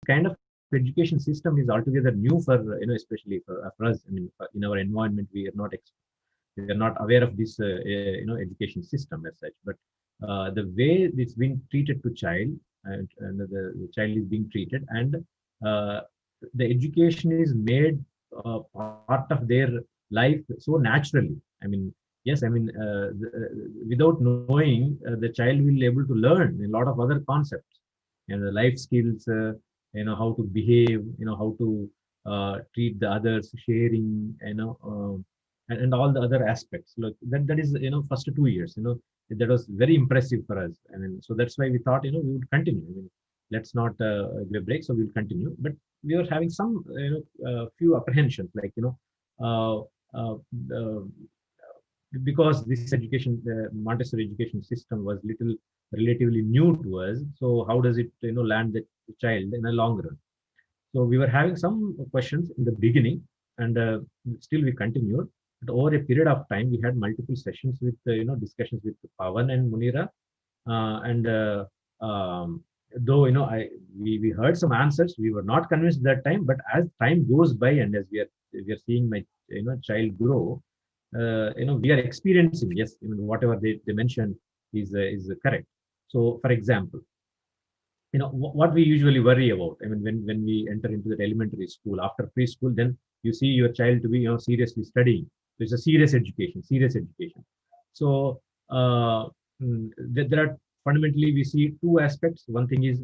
kind of education system is altogether new for especially for us. I mean, in our environment, we are not aware of this education system as such. But the way it's being treated to child, and the child is being treated, and uh, the education is made part of their life so naturally. I mean, yes, I mean, without knowing, the child will able to learn a lot of other concepts, the life skills, how to behave, how to treat the others, sharing, and all the other aspects. Look, that is, first 2 years, that was very impressive for us. I mean, so that's why we thought, we would continue. I mean, let's not give a break, so we'll continue. But we were having some, few apprehensions, like, uh, uh, uh, because this education, the Montessori education system was little relatively new to us. So how does it, land the child in a long run? So we were having some questions in the beginning, and still we continued. But over a period of time, we had multiple sessions with, discussions with Pavan and Munira, and though, we heard some answers, we were not convinced that time. But as time goes by, and as we are seeing my, child grow, we are experiencing, yes, I mean, whatever they mentioned is correct. So, for example, what we usually worry about, I mean, when we enter into the elementary school after preschool, then you see your child to be, seriously studying. So it's a serious education. So uh, there are, fundamentally, we see two aspects. One thing is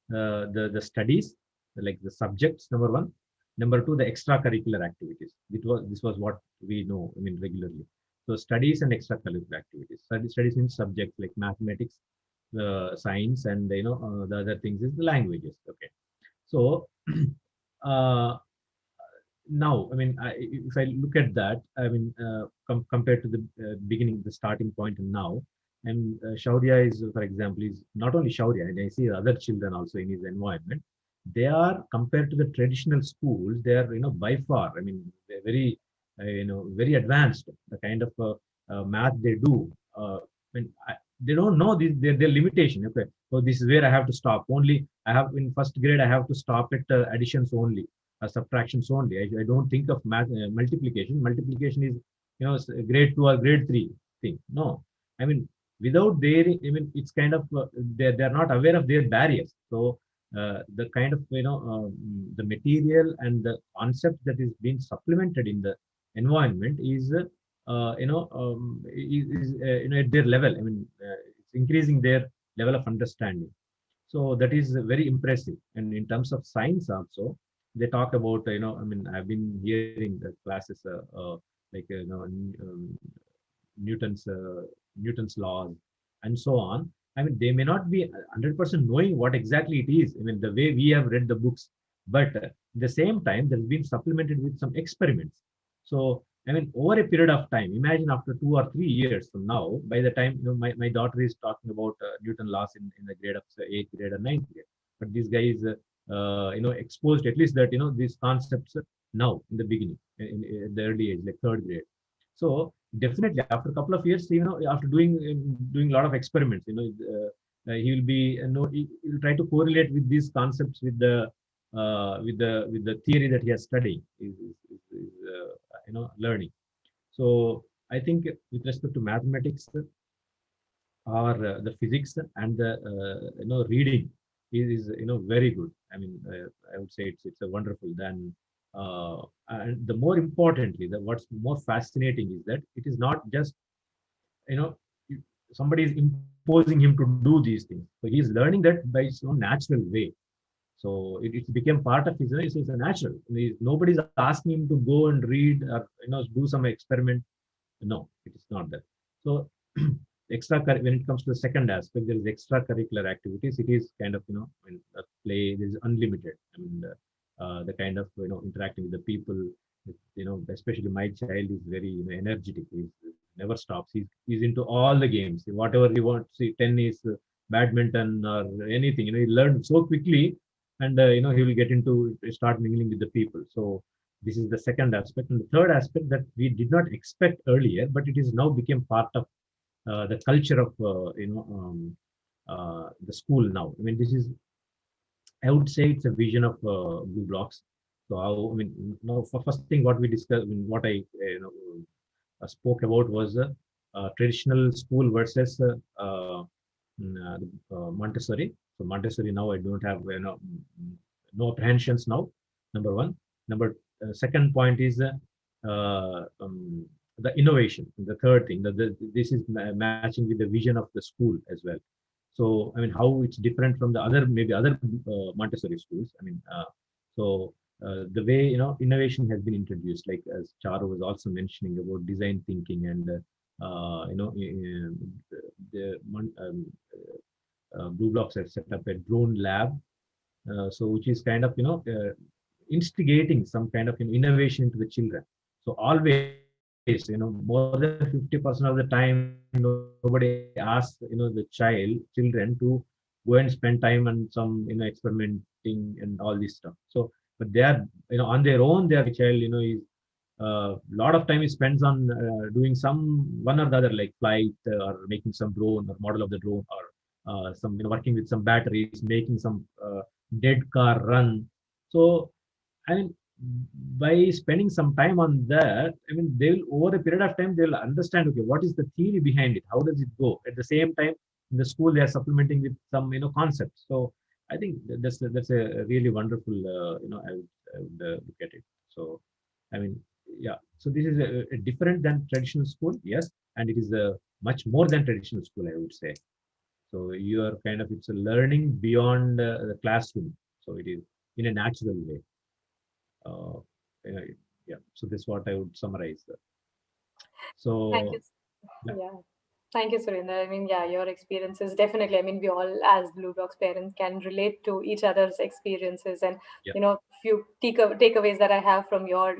the studies, like the subjects, number one. Number two, the extracurricular activities. This was what we know, I mean, regularly. So studies and extracurricular activities. Studies in subjects like mathematics, science, and the other things is the languages. Okay. So uh, now, I mean, if I look at that, I mean, compared to the beginning, the starting point, and now, and Shaurya is, for example, is not only Shaurya, and I see other children also in his environment. They are, compared to the traditional schools, they are, by far, I mean, they're very advanced. The kind of math they do, when they don't know this, their limitation. Okay, so this is where I have to stop. Only I have, in first grade, I have to stop at additions only, subtractions only. I don't think of math, multiplication. Multiplication is, grade 2 or grade 3 thing. No, I mean, without their, I mean, it's kind of, they're not aware of their barriers. So the kind of, the material and the concept that is being supplemented in the environment is, at their level. I mean, it's increasing their level of understanding. So that is very impressive. And in terms of science also, they talk about, I mean, I've been hearing the classes, like, Newton's Newton's laws, and so on. I mean, they may not be 100% knowing what exactly it is. I mean, the way we have read the books, but at the same time, there's been supplemented with some experiments. So, I mean, over a period of time, imagine after 2 or 3 years from now, by the time, my daughter is talking about Newton laws in the grade of eighth grade or ninth grade, but this guy is, exposed at least that, these concepts now in the beginning, in the early age, like third grade. So definitely after a couple of years, after doing a lot of experiments, he will be, he will try to correlate with these concepts with the with the theory that he has studied, learning. So I think with respect to mathematics, or the physics, and the reading is, very good. I mean, I would say it's a wonderful. Then and the more importantly, the what's more fascinating is that it is not just, you know somebody is imposing him to do these things. So he is learning that by his own natural way. So it became part of his, it's a natural. Nobody's asking him to go and read, or do some experiment. No, it is not that. So when it comes to the second aspect, there is extracurricular activities. It is kind of, when play is unlimited. I mean, the kind of, interacting with the people. Especially my child is very, energetic. He's never stops. He's into all the games. Whatever he wants, see, tennis, badminton, or anything. He learned so quickly, and he will get into start mingling with the people. So this is the second aspect. And the third aspect that we did not expect earlier, but it is now became part of the culture of the school now. I mean, this is I would say it's a vision of blue blocks. So I mean, now for first thing what we discussed, I mean, what I spoke about was traditional school versus Montessori. So Montessori now I don't have no apprehensions now. Number one. Number second point is the innovation. The third thing that this is matching with the vision of the school as well. So I mean, how it's different from the other maybe other Montessori schools. I mean, so the way innovation has been introduced, like as Charu was also mentioning about design thinking and Blue Blocks have set up a drone lab, so which is kind of instigating some kind of innovation into the children. So always, more than 50% of the time, nobody asks the children to go and spend time on some experimenting and all this stuff. So, but they are on their own. They are child is lot of time is spent on doing some one or the other, like flight or making some drone or model of the drone, or some working with some batteries, making some dead car run. So I mean, by spending some time on that, I mean, they will over a period of time they'll understand, okay, what is the theory behind it, how does it go. At the same time, in the school they are supplementing with some concepts. So I think that's a really wonderful I would look at it. So I mean, yeah. So this is a different than traditional school, yes, and it is a much more than traditional school, I would say. So you are kind of it's a learning beyond the classroom. So it is in a natural way. Uh, yeah, yeah. So this is what I would summarize. Thank you. So yeah, Yeah. Thank you, Surinder. I mean, yeah, your experiences definitely. I mean, we all, as Blue Blocks parents, can relate to each other's experiences, and yeah, few takeaways that I have from your,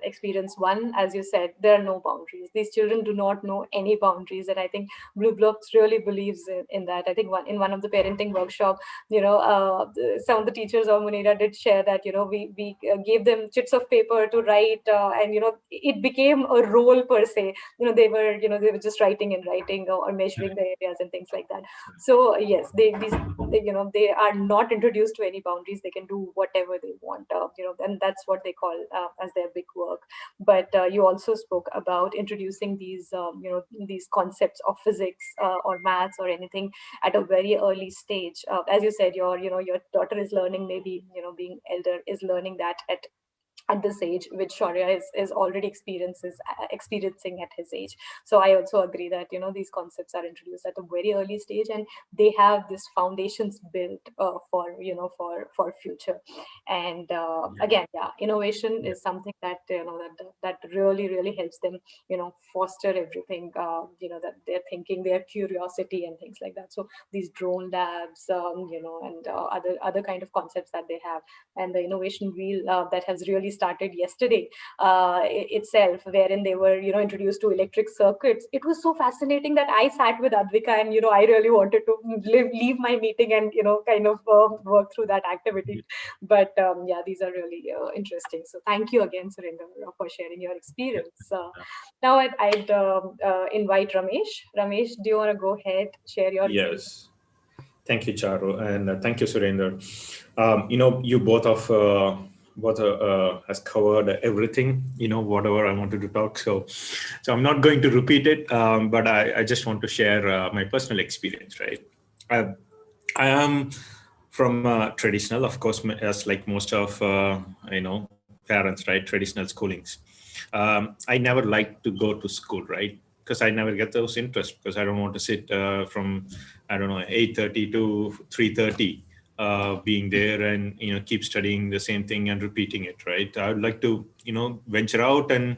experience. One, as you said, there are no boundaries. These children do not know any boundaries, and I think Blue Blocks really believes in that. I think one of the parenting workshop, some of the teachers of Munira did share that we gave them chits of paper to write, and it became a role per se. They were just writing and writing, or measuring correct. the areas and things like that. So yes, they are not introduced to any boundaries. They can do whatever they want, and that's what they call as their big work. But you also spoke about introducing these concepts of physics, or maths, or anything at a very early stage. As you said, your daughter is learning, maybe being elder is learning that at this age, which Shaurya is already experiencing at his age. So I also agree that these concepts are introduced at a very early stage, and they have this foundations built for for future. And Yeah, again, yeah, innovation yeah, is something that that really helps them foster everything, that they're thinking, their curiosity and things like that. So these drone labs, and other kind of concepts that they have, and the innovation wheel that has really started yesterday itself, wherein they were introduced to electric circuits. It was so fascinating that I sat with Advika, and I really wanted to leave my meeting and kind of work through that activity. yeah. But yeah, these are really interesting. So thank you again, Surinder, for sharing your Yeah. experience. Now I'd invite Ramesh, do you want to go ahead, share your experience? Yes. Thank you, Charu, and thank you, Surender. You both has covered everything. Whatever I wanted to talk. So I'm not going to repeat it, but I just want to share my personal experience. Right, I, I am from traditional, of course, as like most of parents, right? Traditional schoolings. I never liked to go to school, right? Because I never get those interests, because I don't want to sit from I don't know 8:30 to 3:30 being there and keep studying the same thing and repeating it, right? I would like to venture out and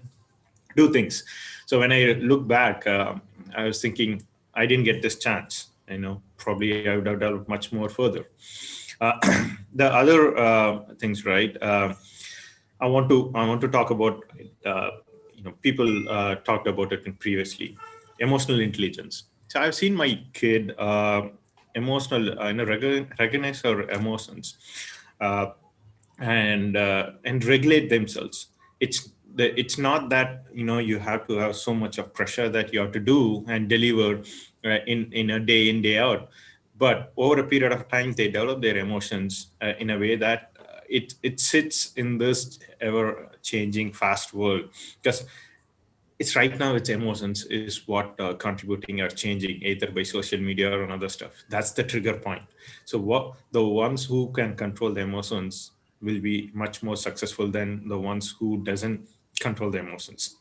do things. So when I look back, I was thinking I didn't get this chance. Probably I would have developed much more further. Uh, the other things, right? I want to talk about uh, people talked about it previously, emotional intelligence. So I've seen my kid emotional recognize her emotions, uh, and regulate themselves. It's not that you have to have so much of pressure that you have to do and deliver in a day in day out. but over a period of time, they develop their emotions in a way that it sits in this ever changing fast world, because it's right now its emotions is what contributing or changing either by social media or other stuff. That's the trigger point. So what the ones who can control the emotions will be much more successful than the ones who doesn't control the emotions.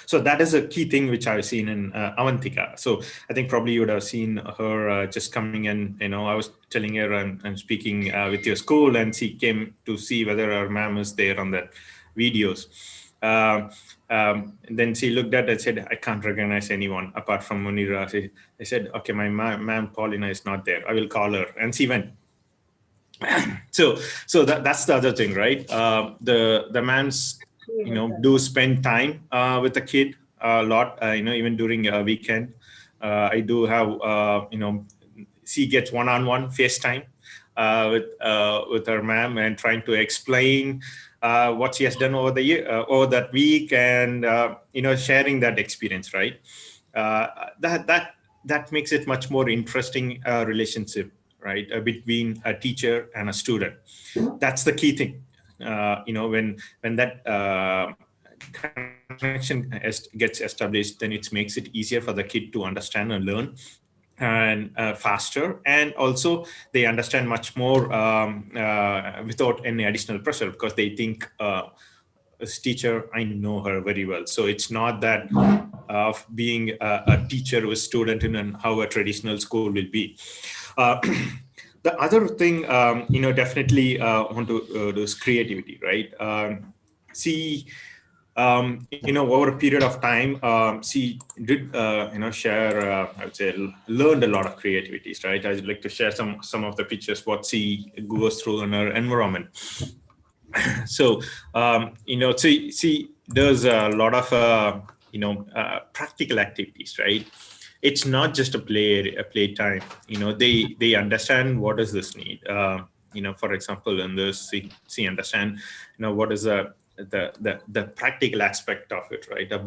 So that is a key thing which I've seen in Avantika. So I think probably you would have seen her just coming in. I was telling her I'm speaking with your school, and she came to see whether her ma'am is there on that videos. Then she looked at it and said, I can't recognize anyone apart from Munira. I said, okay, my ma'am Paulina is not there. I will call her. And she went. So that's the other thing, right? The ma'ams do spend time with the kid a lot, even during a weekend. I do have she gets one-on-one FaceTime with her ma'am, and trying to explain what she has done over the year, over that week, and sharing that experience, right? That makes it much more interesting relationship, right, between a teacher and a student. That's the key thing. When that connection gets established, then it makes it easier for the kid to understand and learn, and faster, and also they understand much more without any additional pressure, because they think as teacher, I know her very well. So it's not that of being a teacher with student in how a traditional school will be. The other thing, definitely want to do is creativity, right? See, over a period of time, she did, share, I would say, learned a lot of creativities, right? I'd like to share some of the pictures, what she goes through in her environment. So, she does a lot of, practical activities, right? It's not just a play time. They understand what does this need. For example, in this, she understand, what is the practical aspect of it, right? A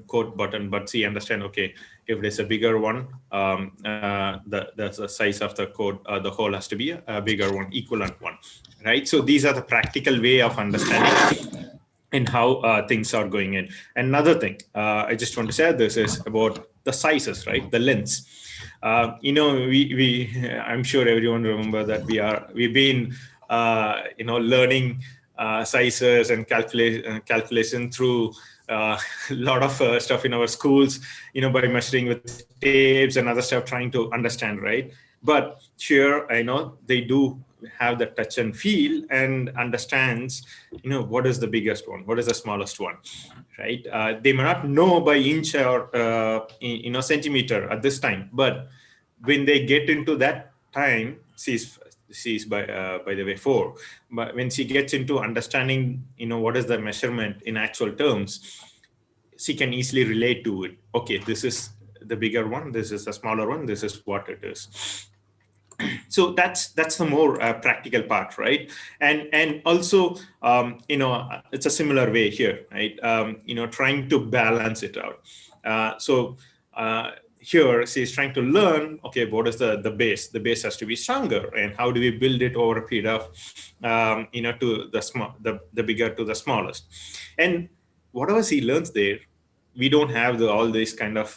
quote button, but she understand, okay, if there's a bigger one, the size of the code, the hole has to be a bigger one, equivalent one, right? So these are the practical way of understanding and how things are going in. Another thing I just want to share this is about the sizes, right? The lengths. We I'm sure everyone remember that we've been learning sizes and calculation through a lot of stuff in our schools, by measuring with tapes and other stuff, trying to understand, right? But here, I know they do have the touch and feel and understands, what is the biggest one, what is the smallest one, right? They may not know by inch or centimeter at this time, but when they get into that time, she's by the way 4, but when she gets into understanding, what is the measurement in actual terms, she can easily relate to it. Okay, this is the bigger one, this is the smaller one, this is what it is. So that's the more practical part, right? And also, it's a similar way here, right? Trying to balance it out. Here she's trying to learn, okay, what is the base? The base has to be stronger, and how do we build it over a period of, to the bigger to the smallest, and whatever she learns there, we don't have all these kind of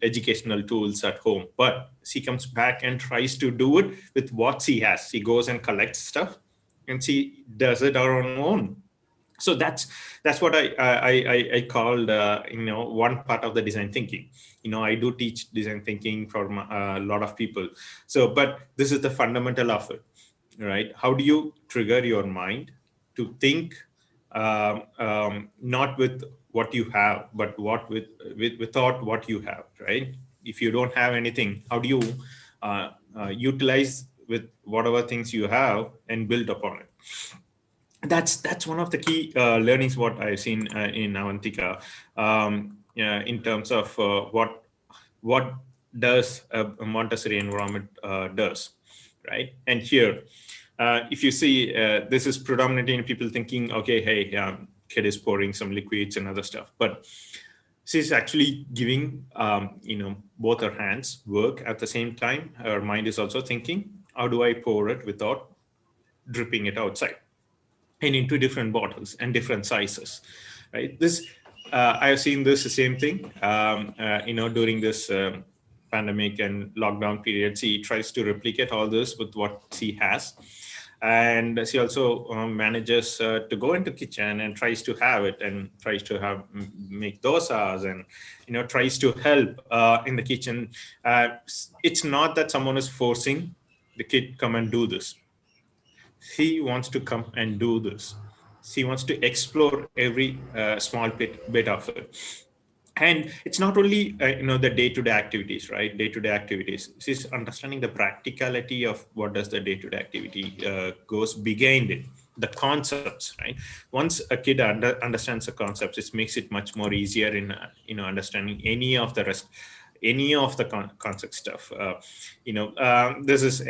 educational tools at home, but she comes back and tries to do it with what she has. She goes and collects stuff, and she does it on her own. So that's what I called one part of the design thinking. I do teach design thinking for a lot of people. So, but this is the fundamental of it, right? How do you trigger your mind to think, not with what you have, but without what you have, right? If you don't have anything, how do you utilize with whatever things you have and build upon it? That's one of the key learnings what I've seen in Avantika, in terms of what does a Montessori environment does, right? And here, if you see, this is predominantly in people thinking, okay, hey, kid is pouring some liquids and other stuff, but she's actually giving, both her hands work at the same time. Her mind is also thinking, how do I pour it without dripping it outside and into different bottles and different sizes, right? This, I have seen this the same thing, during this pandemic and lockdown period. She tries to replicate all this with what she has, and she also manages to go into kitchen and tries to have it and tries to make dosas, and tries to help in the kitchen. It's not that someone is forcing the kid come and do this. He wants to come and do this. She wants to explore every small bit of it. And it's not only the day-to-day activities, right? Day-to-day activities. She's understanding the practicality of what does the day-to-day activity goes behind it, the concepts, right? Once a kid understands the concepts, it makes it much more easier in understanding any of the rest, any of the concept stuff. This is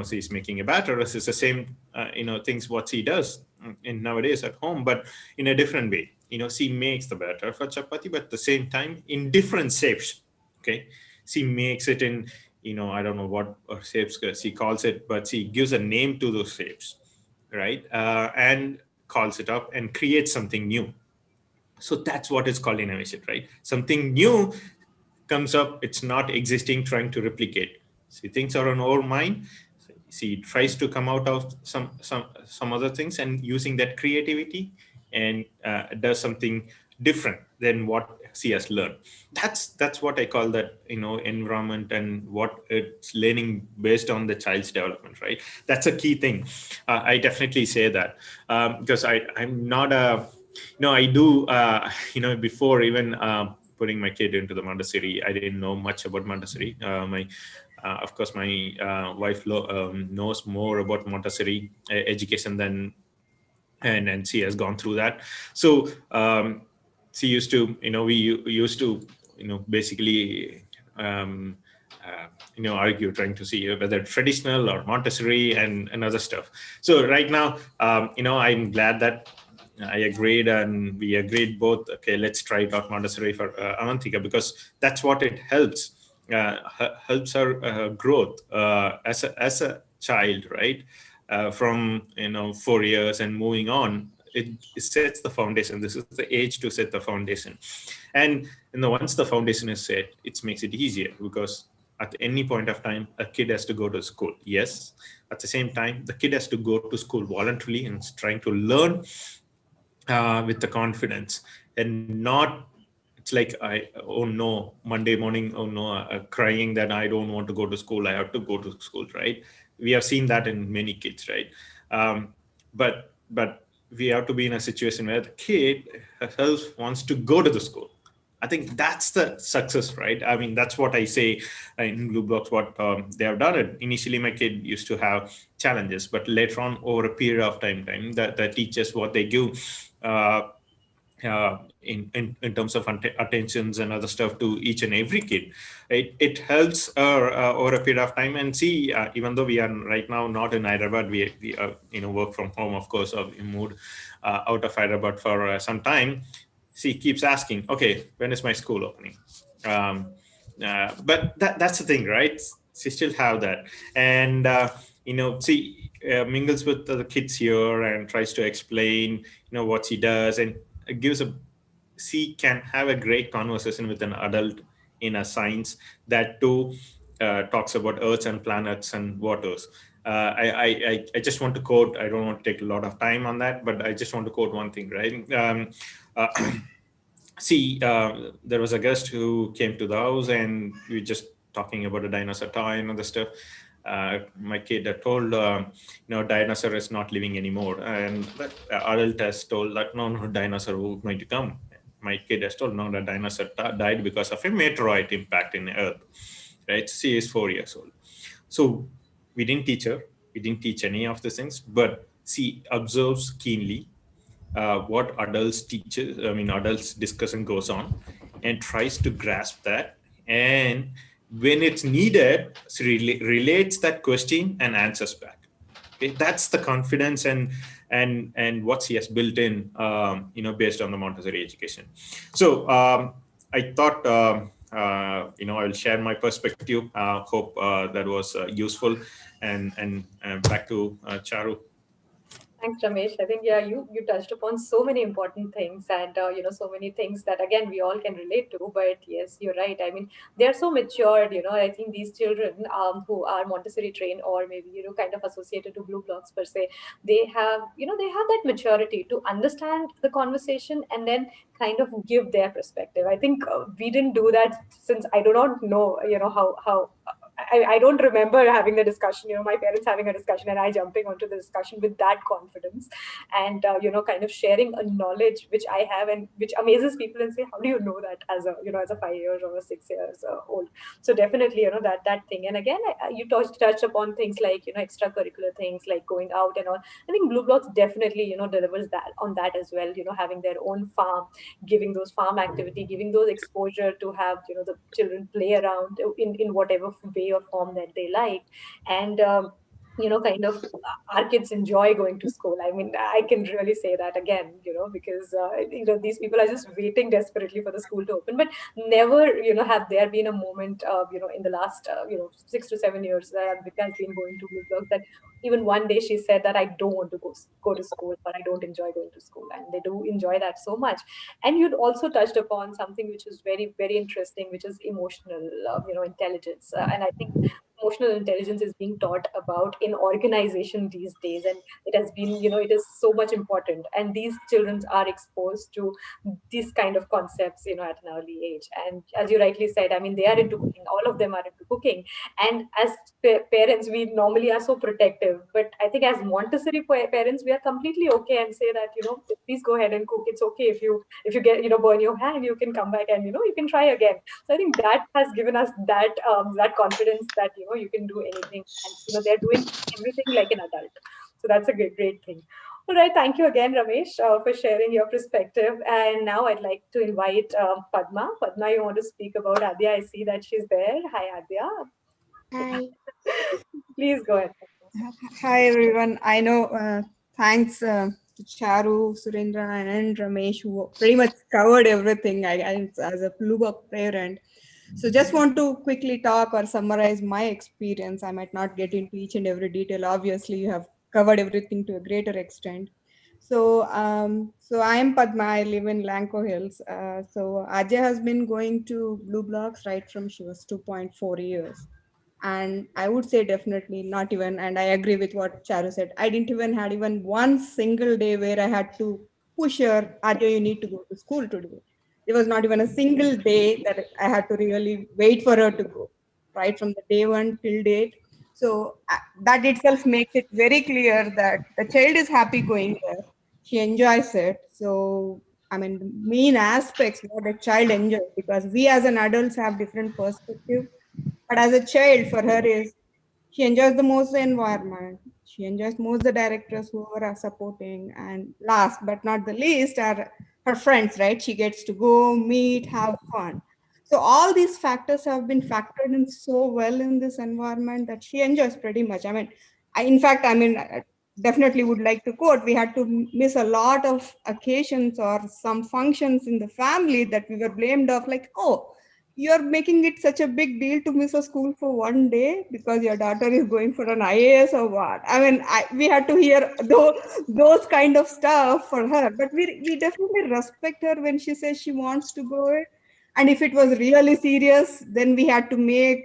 she's making a batter. This is the same things what she does in nowadays at home, but in a different way. She makes the batter for chapati, but at the same time in different shapes. Okay, she makes it in I don't know what shapes she calls it, but she gives a name to those shapes, right? And calls it up and creates something new. So that's what is called innovation, right? Something new comes up, it's not existing, trying to replicate. See, things are on our mind. She tries to come out of some other things and using that creativity, and does something different than what she has learned. That's what I call that environment, and what it's learning based on the child's development, right? That's a key thing. I definitely say that, because I'm not a I do before even putting my kid into the Montessori, I didn't know much about Montessori. Of course, my wife knows more about Montessori education than, and she has gone through that. So she used to, we used to, basically, argue, trying to see whether traditional or Montessori and other stuff. So right now, I'm glad that I agreed, and we agreed both. Okay, let's try it out Montessori for Avantika, because that's what it helps. Helps her growth as a child, right? From 4 years and moving on, it sets the foundation. This is the age to set the foundation, and once the foundation is set, it makes it easier, because at any point of time, a kid has to go to school. Yes, at the same time, the kid has to go to school voluntarily and is trying to learn with the confidence, and not, it's like, oh no, Monday morning, oh no, crying that I don't want to go to school, I have to go to school, right? We have seen that in many kids, right? But we have to be in a situation where the kid herself wants to go to the school. I think that's the success, right? I mean, that's what I say in Blue Blocks, what they have done it. Initially, my kid used to have challenges, but later on, over a period of time, the teachers, what they give in terms of attentions and other stuff to each and every kid, it helps over a period of time. And see, even though we are right now not in Hyderabad, we work from home, of course, we moved out of Hyderabad for some time. She keeps asking, okay, when is my school opening? But that's the thing, right? She still have that, and she mingles with the kids here and tries to explain what she does, and gives she can have a great conversation with an adult in a science that too talks about earths and planets and waters. I just want to quote, I don't want to take a lot of time on that, but I just want to quote one thing, right? See, there was a guest who came to the house, and we were just talking about a dinosaur toy and other stuff. My kid had told, dinosaur is not living anymore, and that adult has told that no, dinosaur will going to come. My kid has told, no, the dinosaur died because of a meteorite impact in Earth. Right? She is 4 years old, so we didn't teach her. We didn't teach any of these things, but she observes keenly what adults discussion goes on, and tries to grasp that, and when it's needed, she relates that question and answers back. Okay, that's the confidence and what she has built in, based on the Montessori education. So I thought, I will share my perspective. Hope that was useful. And back to Charu. Thanks, Ramesh. I think you touched upon so many important things, and so many things that again we all can relate to. But yes, you're right. I mean, they are so matured. I think these children who are Montessori trained or maybe kind of associated to Blue Blocks per se, they have that maturity to understand the conversation and then kind of give their perspective. I think we didn't do that since I do not know how I don't remember having the discussion, my parents having a discussion and I jumping onto the discussion with that confidence and, kind of sharing a knowledge which I have and which amazes people and say, how do you know that as a 5 years or a 6 years old? So definitely, that thing. And again, you touched upon things like, extracurricular things like going out and all. I think Blue Blocks definitely, delivers that on that as well, having their own farm, giving those farm activity, giving those exposure to have the children play around in whatever way or form that they like, and kind of our kids enjoy going to school. I mean, I can really say that again, because these people are just waiting desperately for the school to open, but never have there been a moment in the last 6 to 7 years that Ambika has been going to Blue Blocks that even one day she said that I don't want to go to school or I don't enjoy going to school, and they do enjoy that so much. And you'd also touched upon something which is very, very interesting, which is emotional, intelligence. And I think emotional intelligence is being taught about in organization these days, and it has been, it is so much important. And these children are exposed to these kind of concepts, at an early age. And as you rightly said, I mean, they are into cooking. All of them are into cooking, and as parents, we normally are so protective. But I think as Montessori parents, we are completely okay and say that please go ahead and cook. It's okay if you get burn your hand, you can come back and you can try again. So I think that has given us that confidence that you can do anything, and they're doing everything like an adult. So that's a great thing. All right, thank you again, Ramesh, for sharing your perspective. And now I'd like to invite Padma. Padma, you want to speak about Adya? I see that she's there. Hi, Adya. Hi. Please go ahead. Hi, everyone. I know, thanks to Charu, Surendra, and Ramesh, who pretty much covered everything as a Plubak parent. So just want to quickly talk or summarize my experience. I might not get into each and every detail. Obviously, you have covered everything to a greater extent. So I am Padma. I live in Lanco Hills. So Ajay has been going to Blue Blocks right from she was 2.4 years. And I would say definitely not even, and I agree with what Charu said. I didn't even had even one single day where I had to push her, Ajay, you need to go to school today. There was not even a single day that I had to really wait for her to go, right from the day one till date. So that itself makes it very clear that the child is happy going there. She enjoys it. So, I mean, the main aspects what a child enjoys, because we as an adults have different perspective, but as a child, for her is she enjoys the most the environment. She enjoys most the directors who are supporting, and last but not the least are her friends. Right? She gets to go meet, have fun. So all these factors have been factored in so well in this environment that she enjoys pretty much. I mean, in fact, I definitely would like to quote, we had to miss a lot of occasions or some functions in the family that we were blamed of, like, oh, you're making it such a big deal to miss a school for one day because your daughter is going for an IAS or what? I mean, we had to hear those kind of stuff for her, but we definitely respect her when she says she wants to go it. And if it was really serious, then we had to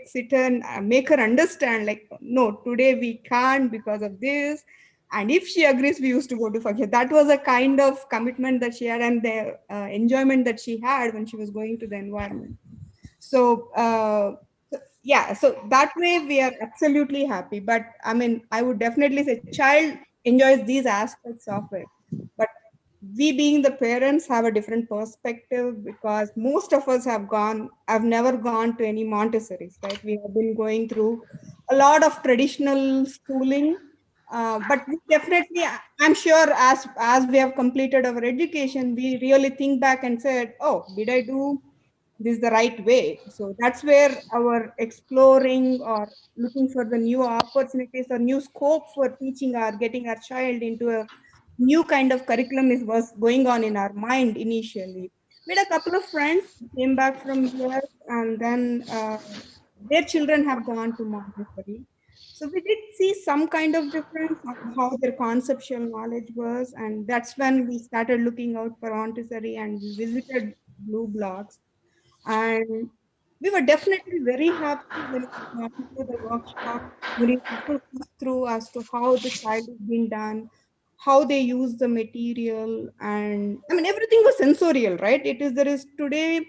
sit and make her understand, like, no, today we can't because of this. And if she agrees, we used to go to function. That was a kind of commitment that she had, and the enjoyment that she had when she was going to the environment. So yeah, so that way we are absolutely happy. But I mean, I would definitely say child enjoys these aspects of it, but we being the parents have a different perspective, because most of us have never gone to any Montessori's, right? We have been going through a lot of traditional schooling, but we definitely, I'm sure, as we have completed our education, we really think back and said, oh, did I do this the right way? So that's where our exploring or looking for the new opportunities or new scope for teaching or getting our child into a new kind of curriculum was going on in our mind initially. We had a couple of friends who came back from US, and then their children have gone to Montessori. So we did see some kind of difference of how their conceptual knowledge was, and that's when we started looking out for Montessori, and we visited Blue Blocks. And we were definitely very happy when we went to the workshop. We took us through as to how the child is being done, how they use the material, and I mean everything was sensorial, right? There is today,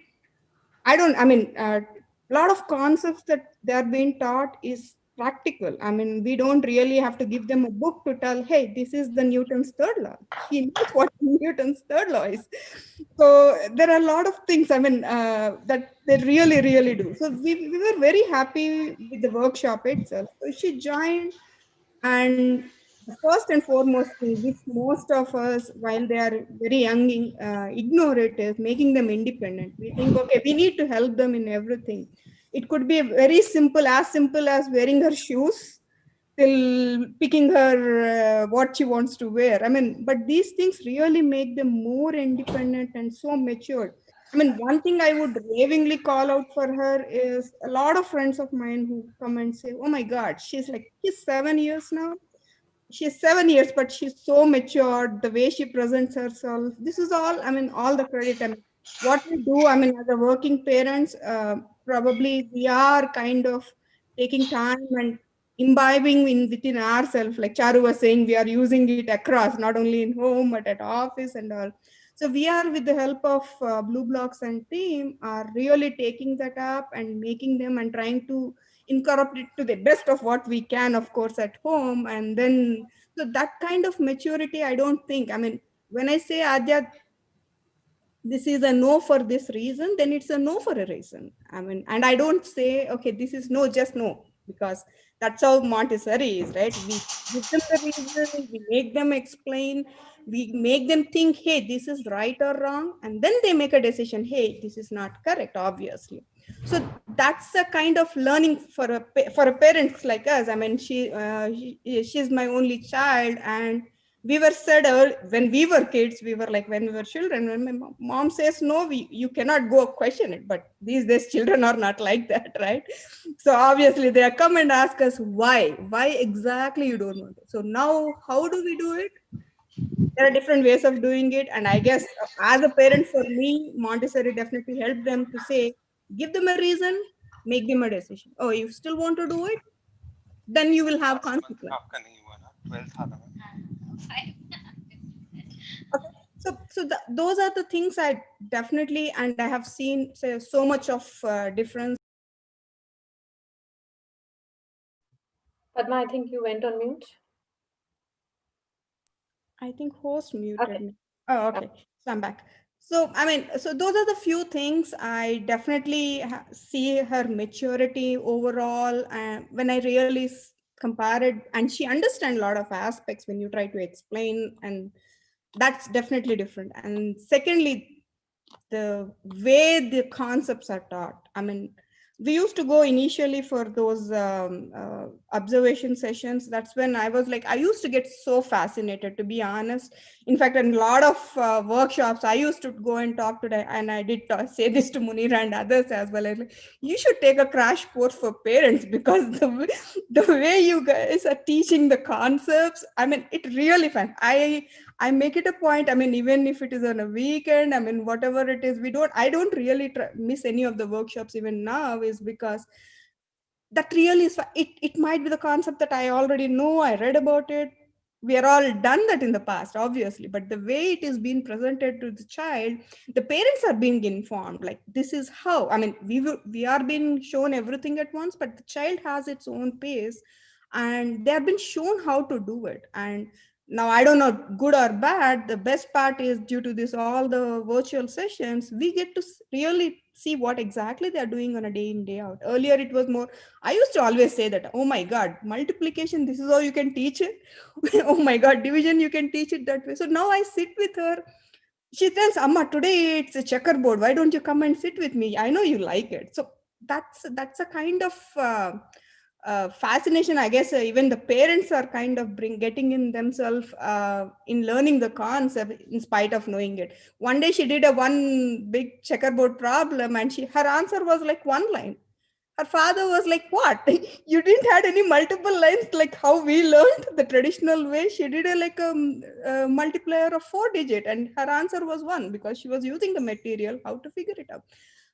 a lot of concepts that they are being taught is practical. I mean, we don't really have to give them a book to tell, hey, this is the Newton's third law. He knows what Newton's third law is. So there are a lot of things, that they really, really do. So we were very happy with the workshop itself. So she joined, and the first and foremost thing, which most of us, while they are very young, ignore it, is making them independent. We think, okay, we need to help them in everything. It could be very simple as wearing her shoes till picking her what she wants to wear. I mean, but these things really make them more independent and so matured. I mean, one thing I would ravingly call out for her is a lot of friends of mine who come and say, oh my God, she's 7 years now. She's 7 years, but she's so matured, the way she presents herself. This is all, I mean, all the credit. I mean, what we do, I mean, as a working parents, probably we are kind of taking time and imbibing within ourselves. Like Charu was saying, we are using it across, not only in home, but at office and all. So we are, with the help of Blue Blocks and team, are really taking that up and making them and trying to incorporate it to the best of what we can, of course, at home. And then, so that kind of maturity, I don't think, I mean, when I say, Adya, this is a no for this reason, then it's a no for a reason. I mean, and I don't say, okay, this is no, just no, because that's how Montessori is, right? We give them the reason, we make them explain, we make them think, hey, this is right or wrong, and then they make a decision, hey, this is not correct, obviously. So that's a kind of learning for a parents like us. I mean, she's my only child, and we were said when we were kids, we were like, when we were children, when my mom says no, you cannot go question it. But these days children are not like that, right? So obviously they come and ask us why exactly you don't want it. So now how do we do it? There are different ways of doing it, and I guess as a parent, for me, Montessori definitely helped them to say, give them a reason, make them a decision. Oh, you still want to do it, then you will have consequence. Okay. So those are the things I definitely, and I have seen so much of difference. Padma, I think you went on mute. I think host muted Okay. me. Oh, okay. So I'm back. So, I mean, so those are the few things I definitely see her maturity overall. When I really compare it, and she understands a lot of aspects when you try to explain, and that's definitely different. And secondly, the way the concepts are taught. I mean, we used to go initially for those observation sessions. That's when I was like, I used to get so fascinated, to be honest. In fact, in a lot of workshops, I used to go and talk to them, and I did say this to Munira and others as well. Like, you should take a crash course for parents, because the way you guys are teaching the concepts, I mean, it really fun. I make it a point. I mean, even if it is on a weekend, I mean, whatever it is, I don't really miss any of the workshops even now, is because that really is, it might be the concept that I already know, I read about it. We are all done that in the past, obviously, but the way it is being presented to the child, the parents are being informed, like, this is how, I mean, we are being shown everything at once, but the child has its own pace, and they have been shown how to do it. And now, I don't know, good or bad, the best part is, due to this, all the virtual sessions, we get to really see what exactly they're doing on a day in, day out. Earlier, it was more, I used to always say that, oh my God, multiplication, this is how you can teach it. Oh my God, division, you can teach it that way. So now I sit with her. She tells, Amma, today it's a checkerboard. Why don't you come and sit with me? I know you like it. So that's a kind of fascination. I guess even the parents are kind of getting in themselves in learning the concept in spite of knowing it. One day she did a one big checkerboard problem, and her answer was like one line. Her father was like, what? You didn't had any multiple lines like how we learned the traditional way. She did a multiplier of 4 digit, and her answer was one, because she was using the material how to figure it out.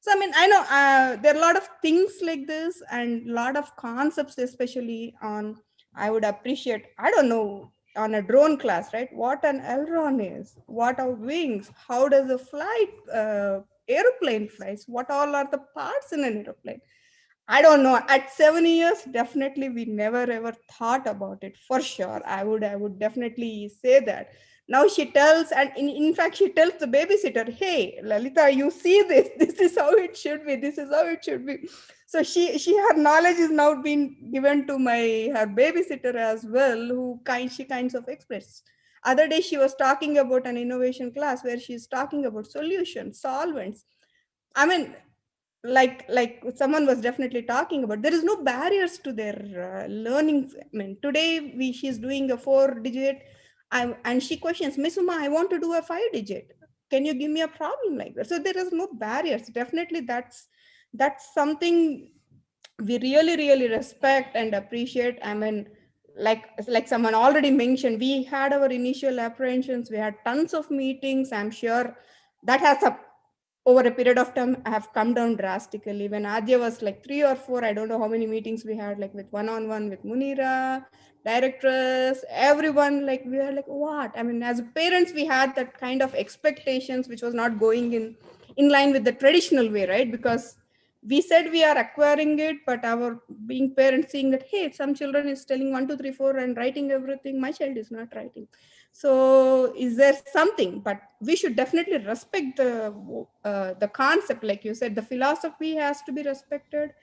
So I mean, I know there are a lot of things like this, and a lot of concepts, especially on, I would appreciate, I don't know, on a drone class, right? What an aileron is, what are wings, how does a flight aeroplane flies, what all are the parts in an aeroplane. I don't know. At 7 years, definitely we never ever thought about it, for sure. I would definitely say that. Now she tells, and in fact, she tells the babysitter, "Hey, Lalita, you see this? This is how it should be. This is how it should be." So her knowledge is now being given to her babysitter as well, she kinds of express. Other day she was talking about an innovation class where she's talking about solutions, solvents. I mean, like someone was definitely talking about, there is no barriers to their learning. I mean, today she's doing a 4 digit, and she questions, Miss Uma, I want to do a 5 digit, can you give me a problem like that? So there is no barriers. Definitely that's something we really really respect and appreciate. I mean, like someone already mentioned, we had our initial apprehensions, we had tons of meetings. I'm sure that has over a period of time have come down drastically. When Adya was like 3 or 4, I don't know how many meetings we had, like with one-on-one with Munira, directors, everyone, like we were like, what? I mean, as parents, we had that kind of expectations, which was not going in line with the traditional way, right? Because we said we are acquiring it, but our being parents seeing that, hey, some children is telling 1 2 3 4 and writing everything, my child is not writing. So is there something? But we should definitely respect the concept, like you said, the philosophy has to be respected.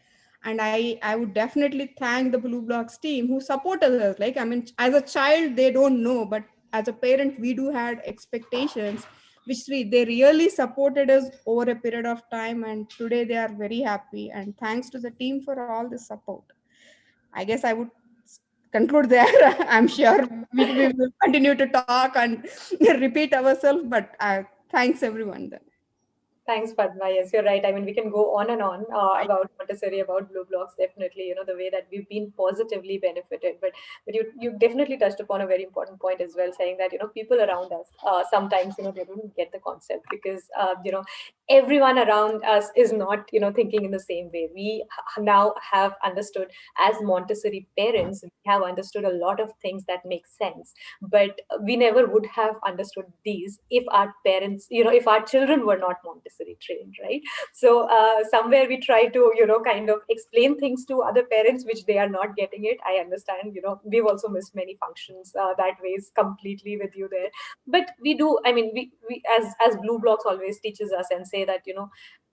And I would definitely thank the Blue Blocks team who supported us. Like, I mean, as a child they don't know, but as a parent we do had expectations, which they really supported us over a period of time, and today they are very happy, and thanks to the team for all the support. I guess I would conclude there. I'm sure we will continue to talk and repeat ourselves, but thanks everyone then. Thanks, Padma. Yes, you're right. I mean, we can go on and on about Montessori, about Blue Blocks. Definitely, the way that we've been positively benefited. But you definitely touched upon a very important point as well, saying that people around us sometimes they don't get the concept because everyone around us is not thinking in the same way. We now have understood, as Montessori parents, we have understood a lot of things that make sense, but we never would have understood these if our parents, if our children were not Montessori trained, right? So somewhere we try to kind of explain things to other parents which they are not getting it. I understand, we've also missed many functions that ways completely with you there. But we do, I mean, we as Blue Blocks always teaches us and say that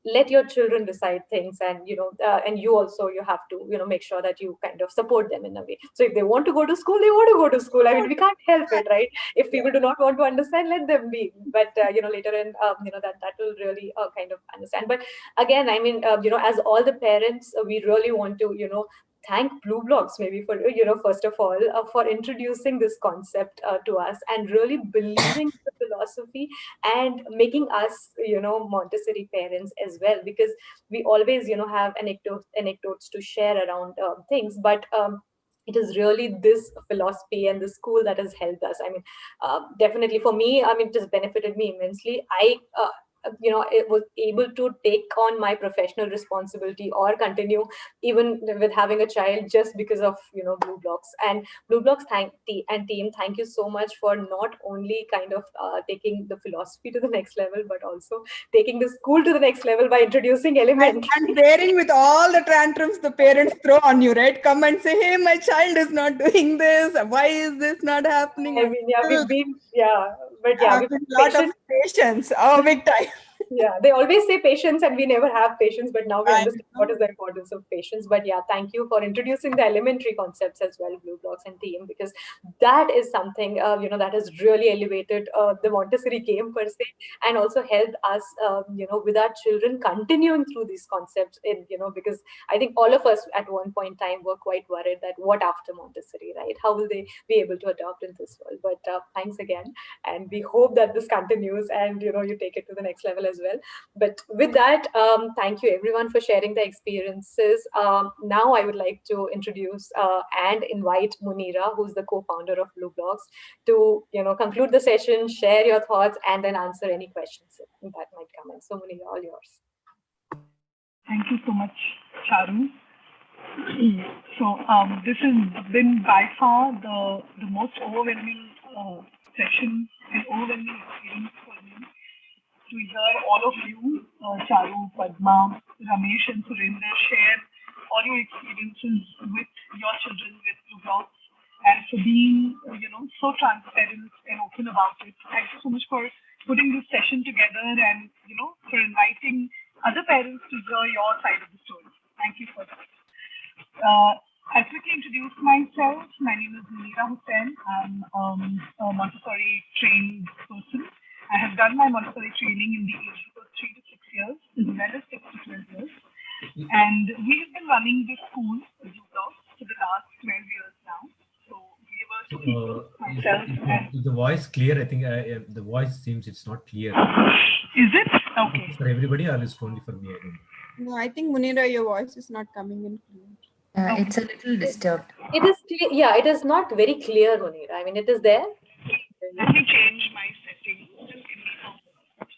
let your children decide things, and and you have to make sure that you kind of support them in a way. So if they want to go to school, they want to go to school. I mean, we can't help it, right? If people do not want to understand, let them be. But later in that will really kind of understand. But again, I mean, as all the parents, we really want to thank Blue Blocks maybe for first of all for introducing this concept to us and really believing the philosophy and making us Montessori parents as well, because we always have anecdotes to share around things, but it is really this philosophy and the school that has helped us. I mean, definitely for me, I mean, it has benefited me immensely. I it was able to take on my professional responsibility or continue even with having a child just because of Blue Blocks. And Blue Blocks team, thank you so much for not only kind of taking the philosophy to the next level, but also taking the school to the next level by introducing elementary and bearing with all the tantrums the parents throw on you, right? Come and say, hey, my child is not doing this, why is this not happening? I mean, yeah, we've been, yeah, but yeah, I've we've been been a lot of patient. patience. Oh, big time. Yeah, they always say patience and we never have patience, but now we I understand know. what is the importance of patience. But yeah, thank you for introducing the elementary concepts as well, blue blocks and team, because that is something, that has really elevated the Montessori game per se, and also helped us, with our children continuing through these concepts because I think all of us at one point in time were quite worried that what after Montessori, right? How will they be able to adopt in this world? But thanks again. And we hope that this continues and, you take it to the next level as well. But with that, thank you everyone for sharing the experiences. Now I would like to introduce and invite Munira, who's the co-founder of Blue Blocks, to conclude the session, share your thoughts, and then answer any questions that might come in. So Munira, all yours. Thank you so much, Charu. So this has been by far the most overwhelming session and overwhelming experience for me to hear all of you, Charu, Padma, Ramesh, and Surendra share all your experiences with your children with Blue Blocks, and for being, so transparent and open about it. Thank you so much for putting this session together and, for inviting other parents to hear your side of the story. Thank you for that. I'll quickly introduce myself. My name is Munira Hussain. I'm a Montessori trained person. I have done my Montessori training in the age group of 3 to 6 years, as well as 6 to 12 years. And we've been running this school, Blue Blocks, for the last 12 years now. So we were two people, myself and... Is the voice clear? I think the voice seems it's not clear. Is it? Okay. For everybody or is it only for me? I don't know. No, I think Munira, your voice is not coming in clear. It's a little disturbed. It is clear. Yeah, it is not very clear, Munira. I mean, it is there. Let me change my settings. Just give me a moment.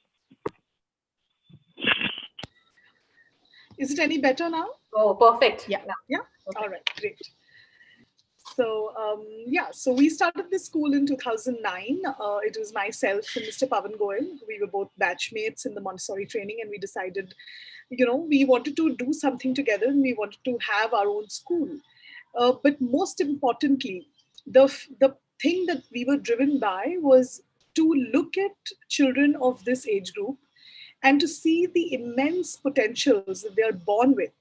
Is it any better now? Oh, perfect. Yeah. No. Yeah. Okay. All right. Great. So so we started this school in 2009. It was myself and Mr. Pavan Goyal. We were both batchmates in the Montessori training, and we decided, we wanted to do something together and we wanted to have our own school. But most importantly, the thing that we were driven by was to look at children of this age group and to see the immense potentials that they are born with.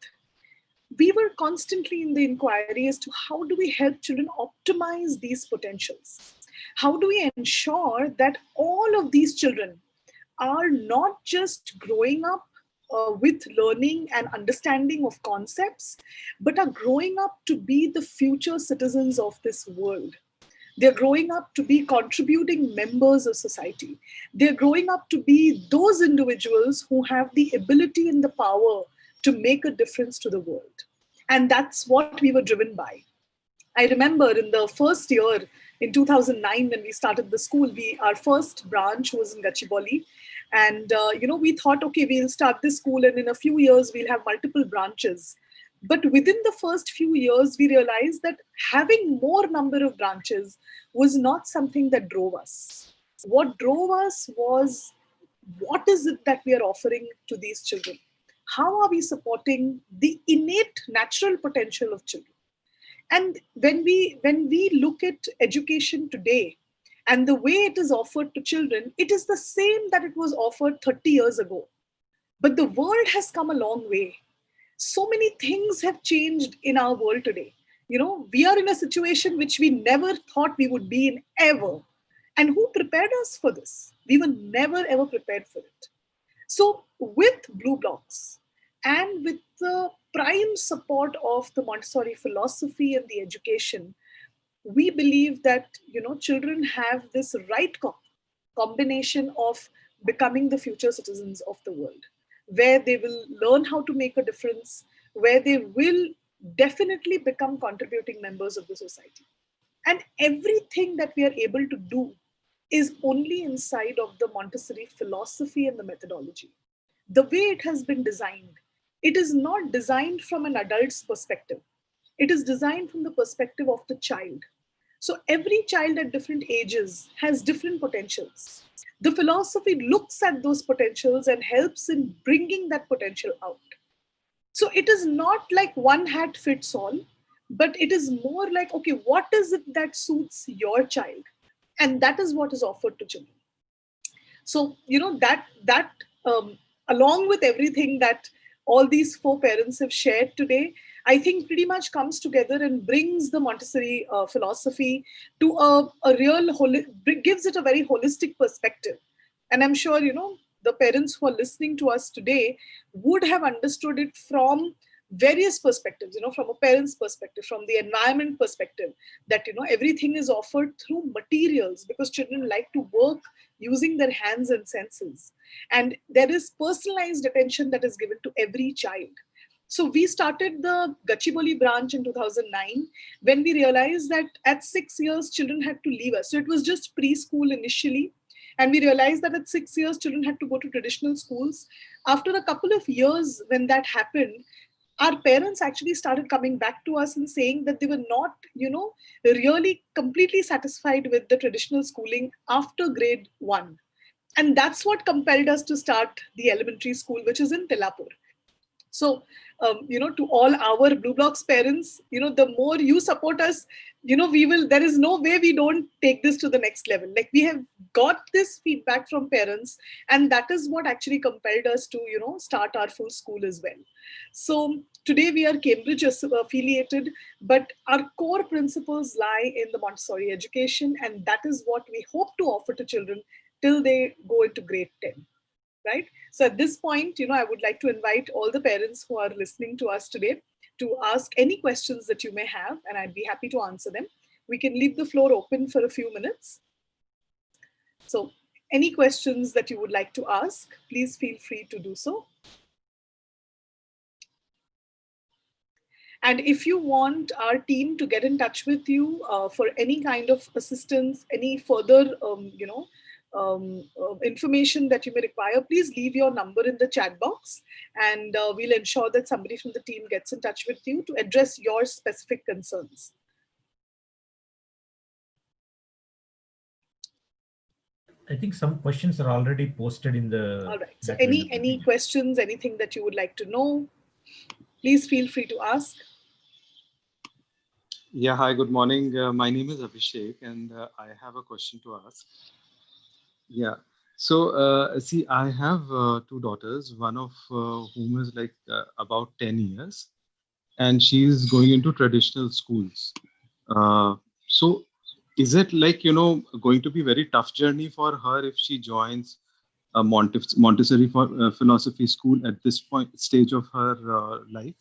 We were constantly in the inquiry as to how do we help children optimize these potentials? How do we ensure that all of these children are not just growing up with learning and understanding of concepts, but are growing up to be the future citizens of this world? They're growing up to be contributing members of society. They're growing up to be those individuals who have the ability and the power to make a difference to the world. And that's what we were driven by. I remember in the first year, in 2009, when we started the school, our first branch was in Gachibowli. And, we thought, okay, we'll start this school and in a few years, we'll have multiple branches. But within the first few years, we realized that having more number of branches was not something that drove us. What drove us was, what is it that we are offering to these children? How are we supporting the innate natural potential of children? And when we look at education today and the way it is offered to children, it is the same that it was offered 30 years ago. But the world has come a long way. So many things have changed in our world today. We are in a situation which we never thought we would be in ever. And who prepared us for this? We were never ever prepared for it. So with Blue Blocks and with the prime support of the Montessori philosophy and the education, we believe that children have this right combination of becoming the future citizens of the world, where they will learn how to make a difference, where they will definitely become contributing members of the society. And everything that we are able to do is only inside of the Montessori philosophy and the methodology. The way it has been designed, it is not designed from an adult's perspective. It is designed from the perspective of the child. So every child at different ages has different potentials. The philosophy looks at those potentials and helps in bringing that potential out. So it is not like one hat fits all, but it is more like, okay, what is it that suits your child? And that is what is offered to children. So, that along with everything that all these four parents have shared today, I think pretty much comes together and brings the Montessori philosophy to a real, gives it a very holistic perspective. And I'm sure, the parents who are listening to us today would have understood it from various perspectives, from a parent's perspective, from the environment perspective, that, everything is offered through materials because children like to work using their hands and senses. And there is personalized attention that is given to every child. So we started the Gachibowli branch in 2009 when we realized that at 6 years, children had to leave us. So it was just preschool initially. And we realized that at 6 years, children had to go to traditional schools. After a couple of years, when that happened, our parents actually started coming back to us and saying that they were not, really completely satisfied with the traditional schooling after grade 1. And that's what compelled us to start the elementary school, which is in Tellapur. So, to all our Blue Blocks parents, the more you support us, there is no way we don't take this to the next level. Like, we have got this feedback from parents, and that is what actually compelled us to, start our full school as well. So today we are Cambridge affiliated, but our core principles lie in the Montessori education, and that is what we hope to offer to children till they go into grade 10. Right? So at this point, I would like to invite all the parents who are listening to us today to ask any questions that you may have, and I'd be happy to answer them. We can leave the floor open for a few minutes. So any questions that you would like to ask, please feel free to do so. And if you want our team to get in touch with you for any kind of assistance, any further, information that you may require, please leave your number in the chat box, and we'll ensure that somebody from the team gets in touch with you to address your specific concerns. I think some questions are already posted in the. All right. So any questions, anything that you would like to know, please feel free to ask. Yeah, hi, good morning. My name is Abhishek, and I have a question to ask. Yeah. So, see, I have two daughters, one of whom is like about 10 years, and she is going into traditional schools. So, is it like, going to be very tough journey for her if she joins a Montessori philosophy school at this stage of her life?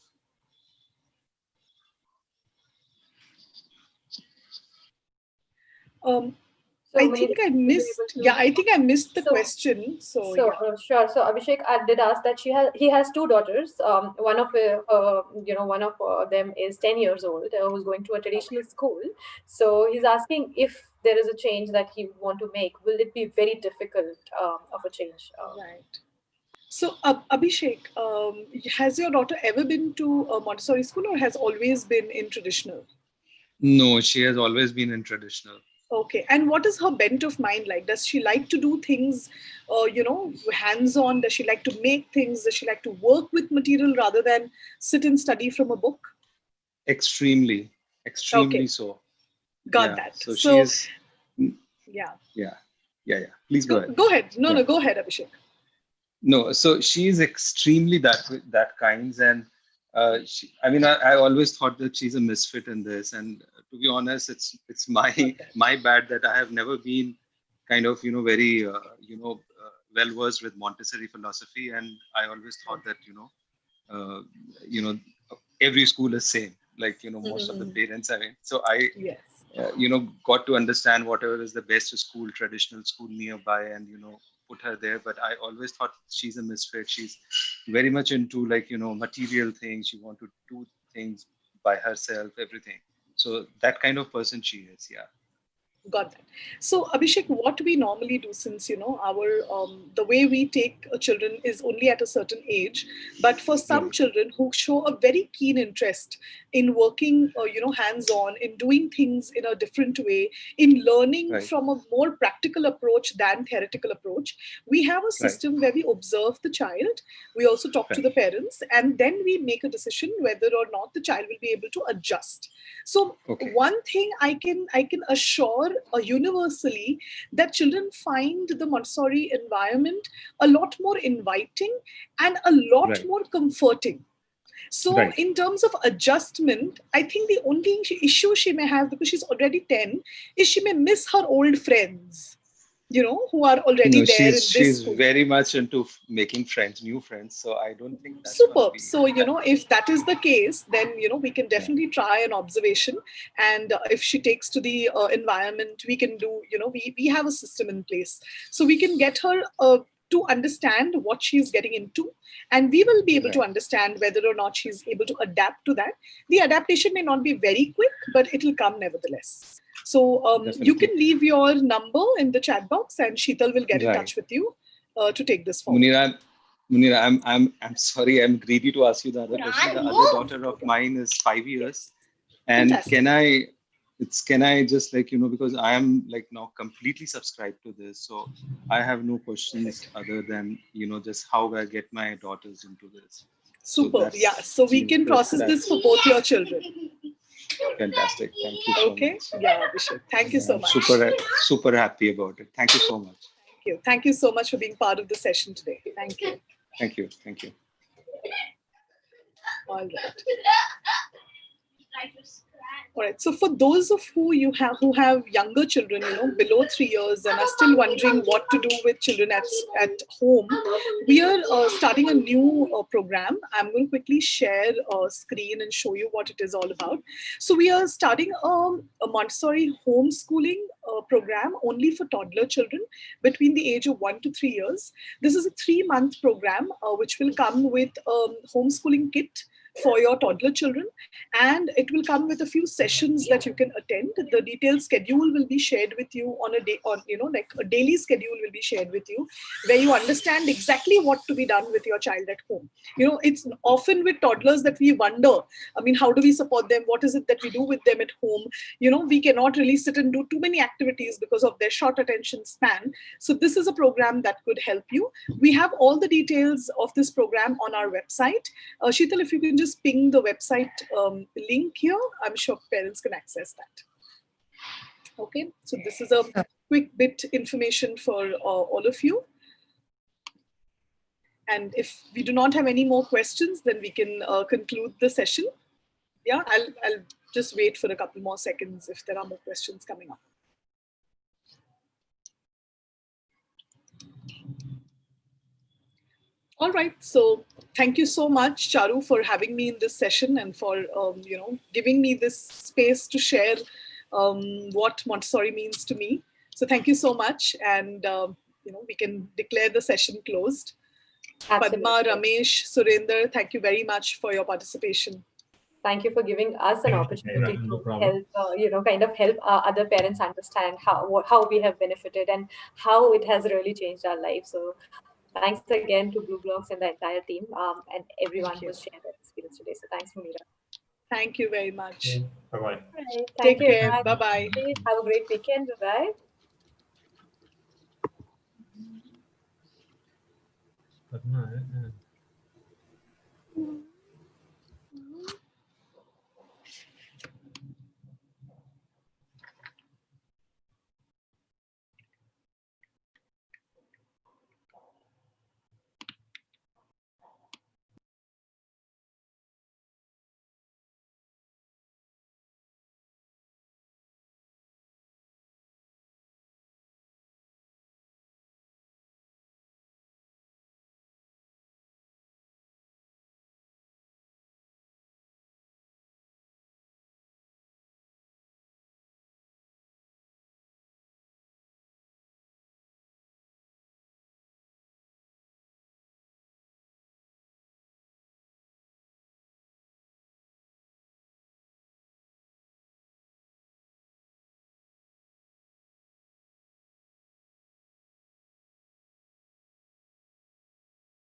So I think I missed. Yeah, I think I missed the question. So yeah. Sure. So Abhishek did ask that he has two daughters. One of them is 10 years old, who's going to a traditional school. So he's asking if there is a change that he would want to make. Will it be very difficult of a change? Right. So Abhishek, has your daughter ever been to a Montessori school, or has always been in traditional? No, she has always been in traditional. Okay. And what is her bent of mind like? Does she like to do things, hands-on? Does she like to make things? Does she like to work with material rather than sit and study from a book? Extremely Okay. so. Got that. So she is. Yeah. Please go ahead. Go ahead. No, go ahead, Abhishek. No, so she is extremely that kind, and I always thought that she's a misfit in this, and to be honest, it's my bad that I have never been kind of very well versed with Montessori philosophy, and I always thought that every school is same, like most of the parents. So I got to understand whatever is the best school, traditional school nearby, and put her there. But I always thought she's a misfit. She's very much into material things. She want to do things by herself, everything. So that kind of person she is. Yeah. Got that. So Abhishek, what we normally do, since our the way we take children is only at a certain age, but for some children who show a very keen interest in working, hands-on, in doing things in a different way, in learning from a more practical approach than theoretical approach, we have a system where we observe the child. We also talk to the parents, and then we make a decision whether or not the child will be able to adjust. So one thing I can assure universally that children find the Montessori environment a lot more inviting and a lot more comforting. So in terms of adjustment, I think the only issue she may have, because she's already 10, is she may miss her old friends, you know, who are already there in this she's school. very much into making friends, new friends. So I don't think that's superb. So, you know, if that is the case, then, you know, we can definitely try an observation. And if she takes to the environment, we can do, you know, we have a system in place. So we can get her to understand what she's getting into, and we will be able to understand whether or not she's able to adapt to that. The adaptation may not be very quick, but it will come nevertheless. So you can leave your number in the chat box, and Sheetal will get in touch with you to take this forward. Munira, I'm sorry, I'm greedy to ask you the other question. The other daughter of mine is 5 years, and can I just, like, you know, because I am like now completely subscribed to this, so I have no questions other than, you know, just how I get my daughters into this. Super. Yeah. So we can process this for both your children. Fantastic. Thank you so much. Yeah, Abhishek. Thank you so much. Super happy about it. Thank you so much. Thank you. Thank you so much for being part of the session today. Thank you. Thank you. Thank you. All right. All right. So for those of who have younger children, you know, below 3 years, and are still wondering what to do with children at home, we are starting a new program. I'm going to quickly share a screen and show you what it is all about. So we are starting a Montessori homeschooling program only for toddler children between the age of 1 to 3 years. This is a 3-month program which will come with a homeschooling kit for your toddler children, and it will come with a few sessions that you can attend. The detailed schedule will be shared with you on a day, on, you know, like a daily schedule will be shared with you, where you understand exactly what to be done with your child at home. You know, it's often with toddlers that we wonder, I mean, how do we support them? What is it that we do with them at home? You know, we cannot really sit and do too many activities because of their short attention span. So this is a program that could help you. We have all the details of this program on our website. Sheetal, if you can just ping the website link here, I'm sure parents can access that. Okay, so this is a quick bit information for all of you. And if we do not have any more questions, then we can conclude the session. Yeah, I'll just wait for a couple more seconds if there are more questions coming up. All right, so thank you so much, Charu, for having me in this session and for you know, giving me this space to share what Montessori means to me. So thank you so much, and you know, we can declare the session closed. Absolutely. Padma, Ramesh, Surinder, thank you very much for your participation. Thank you for giving us an opportunity to help, you know, kind of help other parents understand how we have benefited and how it has really changed our lives. So thanks again to Blue Blocks and the entire team and everyone who's shared their experience today. So thanks, Munira. Thank you very much. Bye-bye. Right. Take care. Bye-bye. Have a great weekend. Bye-bye.